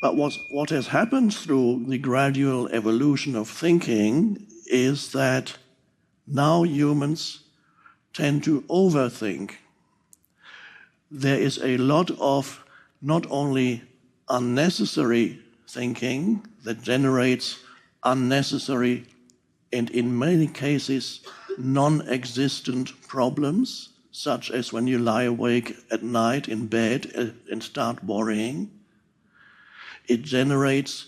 But what has happened through the gradual evolution of thinking is that now humans tend to overthink. There is a lot of not only unnecessary thinking that generates unnecessary and in many cases non-existent problems, such as when you lie awake at night in bed and start worrying. It generates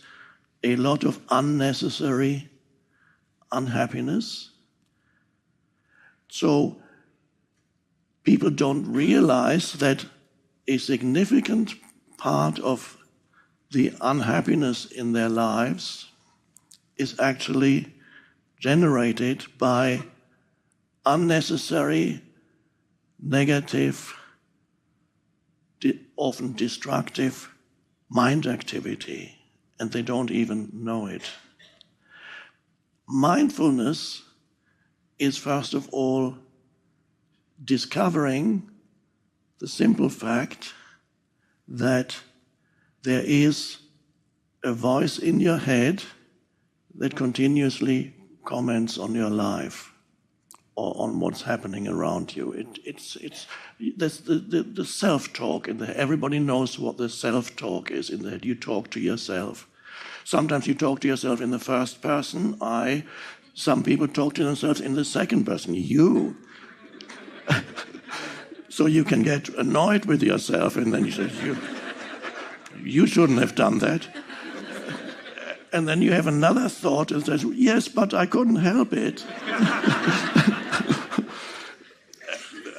a lot of unnecessary unhappiness. So people don't realize that a significant part of the unhappiness in their lives is actually generated by unnecessary, negative, often destructive mind activity, and they don't even know it. Mindfulness is, first of all, discovering the simple fact that there is a voice in your head that continuously comments on your life or on what's happening around you. There's the self-talk in there. Everybody knows what the self-talk is in there. You talk to yourself. Sometimes you talk to yourself in the first person, I. Some people talk to themselves in the second person, you. So you can get annoyed with yourself, and then you say, you shouldn't have done that. And then you have another thought that says, yes, but I couldn't help it.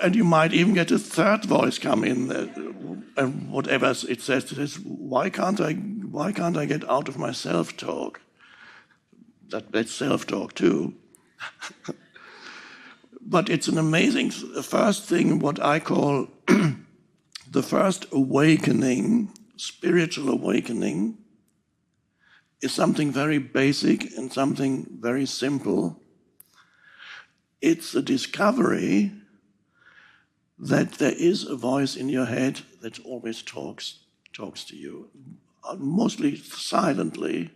And you might even get a third voice come in, and whatever it says, why can't I get out of my self-talk? That's self-talk too. But it's an amazing first thing, what I call the first awakening, spiritual awakening, is something very basic and something very simple. It's the discovery that there is a voice in your head that always talks to you, mostly silently.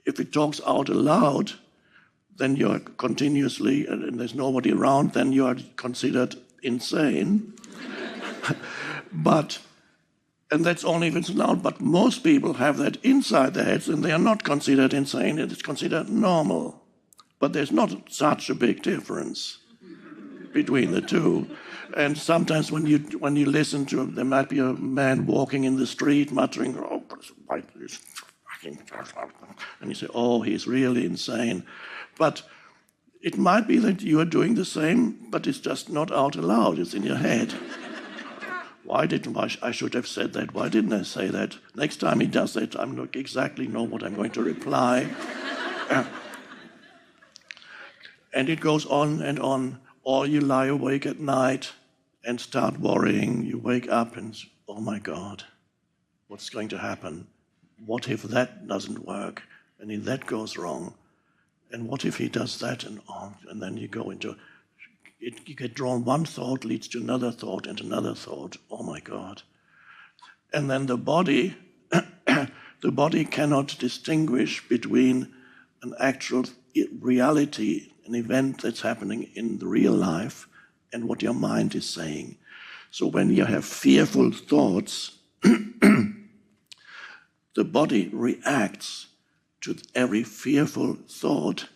If it talks out aloud, then you're continuously, and there's nobody around, then you are considered insane. And that's only if it's loud, but most people have that inside their heads and they are not considered insane, it is considered normal. But there's not such a big difference between the two. And sometimes when you listen to, there might be a man walking in the street muttering, oh, why this fucking, and you say, oh, he's really insane. But it might be that you are doing the same, but it's just not out aloud, it's in your head. I should have said that. Why didn't I say that? Next time he does that, I don't exactly know what I'm going to reply. And it goes on and on. Or you lie awake at night and start worrying. You wake up and, oh my God, what's going to happen? What if that doesn't work? And if that goes wrong? And what if he does that? And then you go into it. You get drawn, one thought leads to another thought and another thought. Oh my God. And then the body cannot distinguish between an actual reality, an event that's happening in the real life, and what your mind is saying. So when you have fearful thoughts, the body reacts to every fearful thought,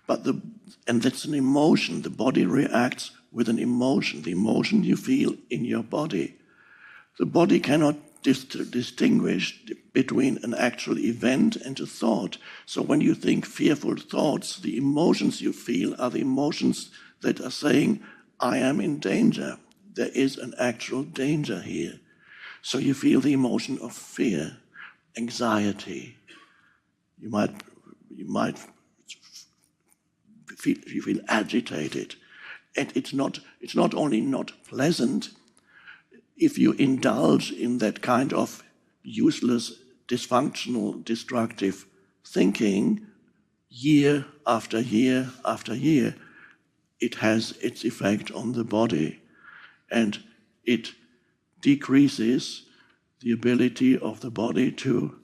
and that's an emotion. The body reacts with an emotion, the emotion you feel in your body. The body cannot distinguish between an actual event and a thought. So when you think fearful thoughts, the emotions you feel are the emotions that are saying, I am in danger. There is an actual danger here. So you feel the emotion of fear, anxiety. You feel agitated. And it's not only not pleasant, if you indulge in that kind of useless, dysfunctional, destructive thinking, year after year after year, it has its effect on the body, and it decreases the ability of the body to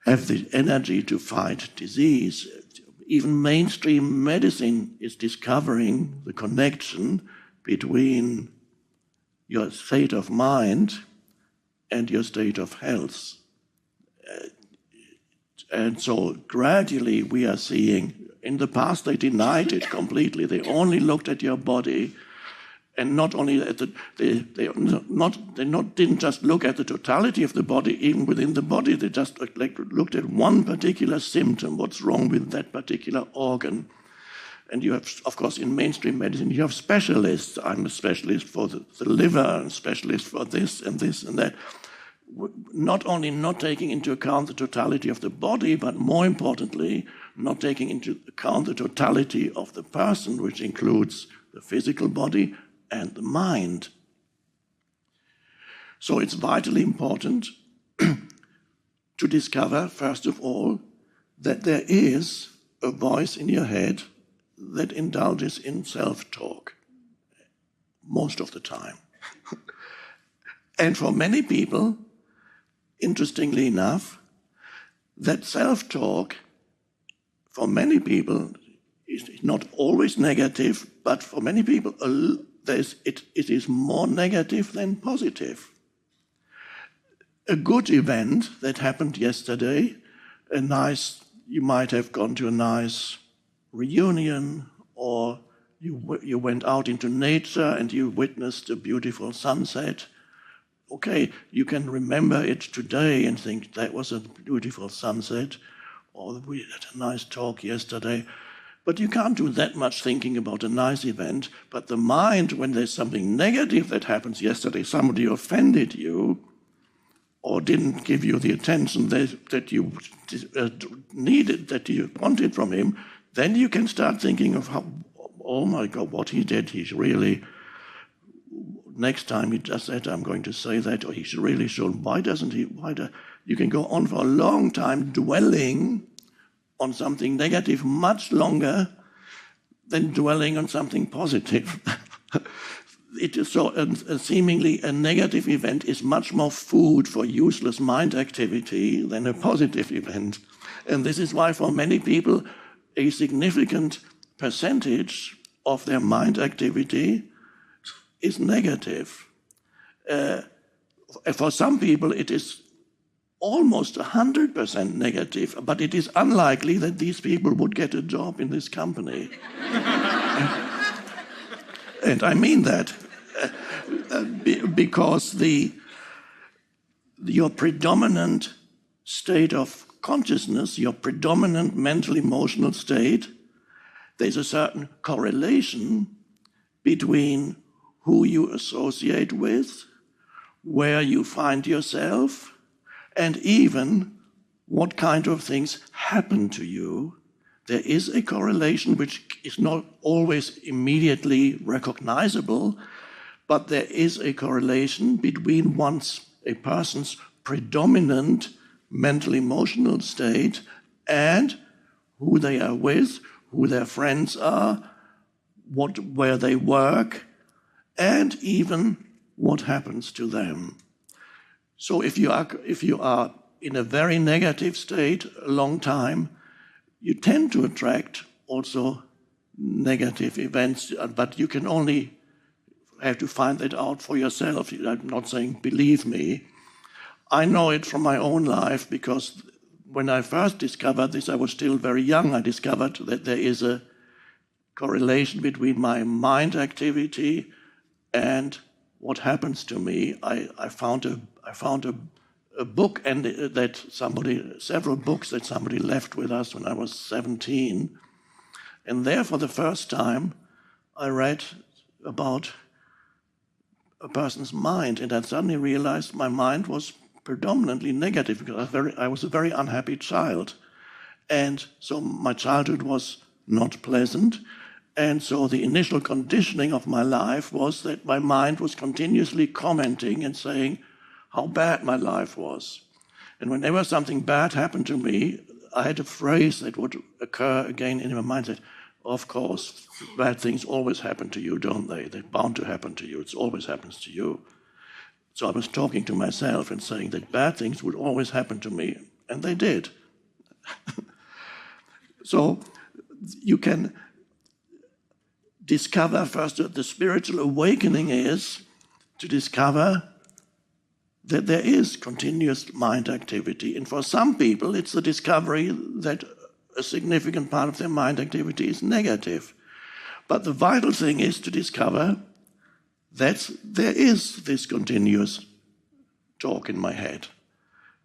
have the energy to fight disease. Even mainstream medicine is discovering the connection between your state of mind and your state of health. And so gradually we are seeing, in the past they denied it completely. They only looked at your body, and not only at didn't just look at the totality of the body, even within the body, they just looked at one particular symptom, what's wrong with that particular organ. And you have, of course, in mainstream medicine, you have specialists. I'm a specialist for the liver, a specialist for this and that. Not only not taking into account the totality of the body, but more importantly, not taking into account the totality of the person, which includes the physical body and the mind. So it's vitally important to discover, first of all, that there is a voice in your head that indulges in self-talk most of the time. And for many people, interestingly enough, that self-talk, for many people, is not always negative, but for many people, it is more negative than positive. A good event that happened yesterday, you might have gone to a nice reunion, or you went out into nature and you witnessed a beautiful sunset. Okay, you can remember it today and think that was a beautiful sunset, or we had a nice talk yesterday. But you can't do that much thinking about a nice event. But the mind, when there's something negative that happens yesterday, somebody offended you or didn't give you the attention that you needed, that you wanted from him, then you can start thinking of how, oh my God, what he did, he's really... Next time he does that, I'm going to say that, or he really should. Why doesn't he? You can go on for a long time dwelling on something negative, much longer than dwelling on something positive. It is so, seemingly a negative event is much more food for useless mind activity than a positive event. And this is why for many people, a significant percentage of their mind activity is negative. For some people, it is almost 100% negative, but it is unlikely that these people would get a job in this company. And I mean that because your predominant state of consciousness, your predominant mental emotional state, there's a certain correlation between who you associate with, where you find yourself, and even what kind of things happen to you. There is a correlation which is not always immediately recognizable, but there is a correlation between a person's predominant mental emotional state and who they are with, who their friends are, where they work, and even what happens to them. So if you are in a very negative state a long time, you tend to attract also negative events, but you can only have to find that out for yourself. I'm not saying believe me. I know it from my own life, because when I first discovered this, I was still very young. I discovered that there is a correlation between my mind activity and what happens to me. I found a book, and several books that somebody left with us when I was 17. And there, for the first time, I read about a person's mind, and I suddenly realized my mind was predominantly negative, because I was a very unhappy child. And so my childhood was not pleasant. And so the initial conditioning of my life was that my mind was continuously commenting and saying how bad my life was. And whenever something bad happened to me, I had a phrase that would occur again in my mind that, of course, bad things always happen to you, don't they? They're bound to happen to you. It always happens to you. So I was talking to myself and saying that bad things would always happen to me. And they did. So you can discover first that the spiritual awakening is to discover that there is continuous mind activity. And for some people, it's the discovery that a significant part of their mind activity is negative. But the vital thing is to discover that there is this continuous talk in my head,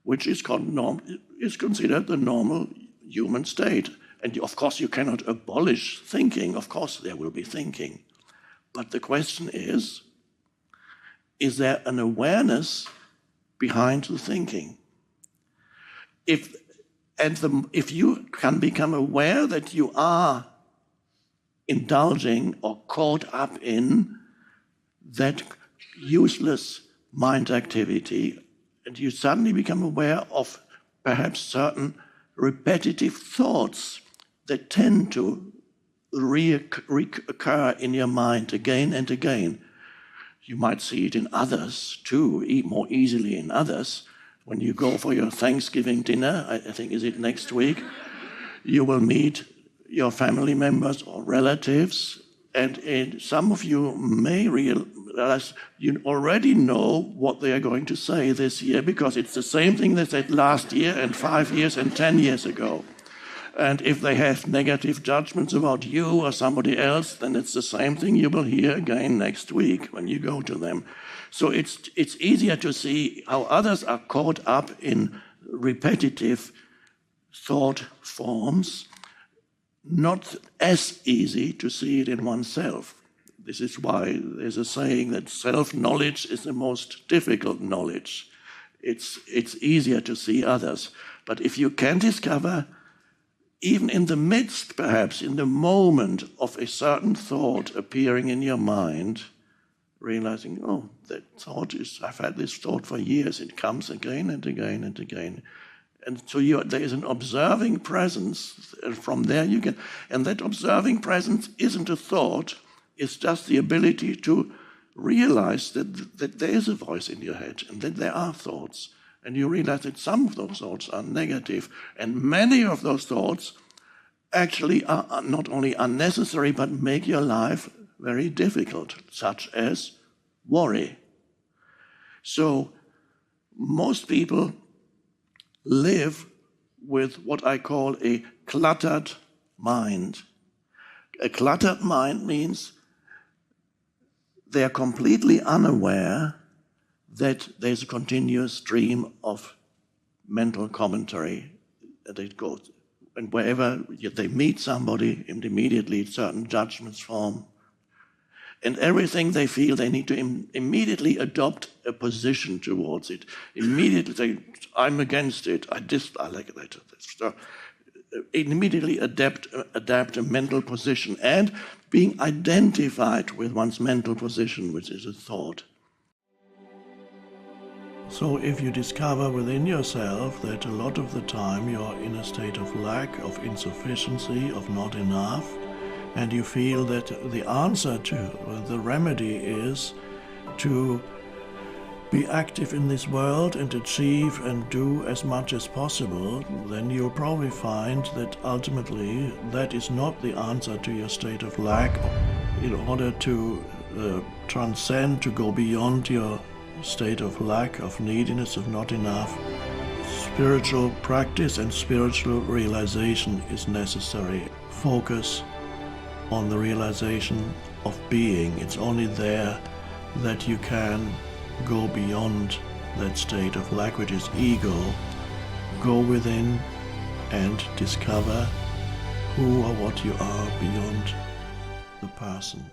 which is considered the normal human state. And of course, you cannot abolish thinking. Of course, there will be thinking. But the question is there an awareness behind the thinking? If you can become aware that you are indulging or caught up in that useless mind activity, and you suddenly become aware of perhaps certain repetitive thoughts that tend to reoccur in your mind again and again. You might see it in others too, more easily in others. When you go for your Thanksgiving dinner, I think is it next week, you will meet your family members or relatives, and some of you may realize you already know what they are going to say this year, because it's the same thing they said last year and 5 years and 10 years ago. And if they have negative judgments about you or somebody else, then it's the same thing you will hear again next week when you go to them. So it's easier to see how others are caught up in repetitive thought forms, not as easy to see it in oneself. This is why there's a saying that self-knowledge is the most difficult knowledge. It's easier to see others. But if you can discover, even in the midst, perhaps, in the moment of a certain thought appearing in your mind, realizing, oh, that thought I've had this thought for years, it comes again and again and again. And so there is an observing presence, and from there you can, and that observing presence isn't a thought, it's just the ability to realize that there is a voice in your head and that there are thoughts. And you realize that some of those thoughts are negative, and many of those thoughts actually are not only unnecessary, but make your life very difficult, such as worry. So most people live with what I call a cluttered mind. A cluttered mind means they are completely unaware that there's a continuous stream of mental commentary that it goes. And wherever they meet somebody, immediately certain judgments form. And everything they feel, they need to immediately adopt a position towards it. Immediately say, I'm against it, I like that. So, immediately adapt a mental position, and being identified with one's mental position, which is a thought. So if you discover within yourself that a lot of the time you're in a state of lack, of insufficiency, of not enough, and you feel that the answer to, the remedy is to be active in this world and achieve and do as much as possible, then you'll probably find that ultimately that is not the answer to your state of lack. In order to transcend, to go beyond your state of lack, of neediness, of not enough, spiritual practice and spiritual realization is necessary. Focus on the realization of being. It's only there that you can go beyond that state of lack, which is ego. Go within and discover who or what you are beyond the person.